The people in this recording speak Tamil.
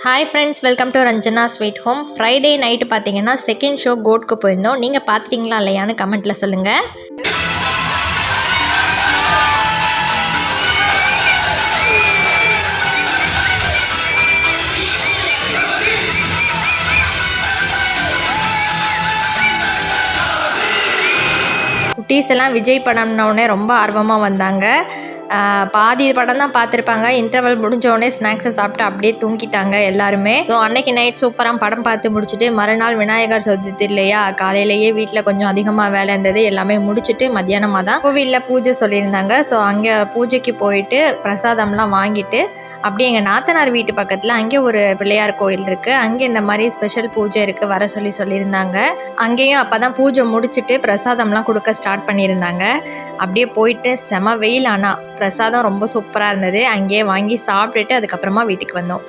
Hi friends, welcome to Ranjana sweet home. Friday night பார்த்தீங்கன்னா செகண்ட் ஷோ கோட்க்கு போயிருந்தோம். நீங்கள் பார்த்துட்டீங்களா இல்லையான்னு கமெண்ட்டில் சொல்லுங்கள். குட்டீஸ் எல்லாம் விஜய் படம்னோடனே ரொம்ப ஆர்வமாக வந்தாங்க. பாதி படம் தான் பார்த்துருப்பாங்க. இன்டர்வல் முடிஞ்சோடனே ஸ்நாக்ஸை சாப்பிட்டு அப்படியே தூங்கிட்டாங்க எல்லாருமே. ஸோ அன்னைக்கு நைட் சூப்பராக படம் பார்த்து முடிச்சுட்டு மறுநாள் விநாயகர் சதுர்த்தி இல்லையா, காலையிலேயே வீட்டில் கொஞ்சம் அதிகமாக வேலை இருந்தது. எல்லாமே முடிச்சுட்டு மத்தியானமாக தான் கோவிலில் பூஜை சொல்லியிருந்தாங்க. ஸோ அங்கே பூஜைக்கு போயிட்டு பிரசாதம்லாம் வாங்கிட்டு அப்படியே எங்கள் நாத்தனார் வீட்டு பக்கத்தில் அங்கே ஒரு பிள்ளையார் கோயில் இருக்குது. அங்கே இந்த மாதிரி ஸ்பெஷல் பூஜை இருக்குது வர சொல்லியிருந்தாங்க. அங்கேயும் அப்போ தான் பூஜை முடிச்சுட்டு பிரசாதம்லாம் கொடுக்க ஸ்டார்ட் பண்ணியிருந்தாங்க. அப்படியே போயிட்டு செம வெயில், ஆனால் பிரசாதம் ரொம்ப சூப்பராக இருந்தது. அங்கேயே வாங்கி சாப்பிட்டுட்டு அதுக்கப்புறமா வீட்டுக்கு வந்தோம்.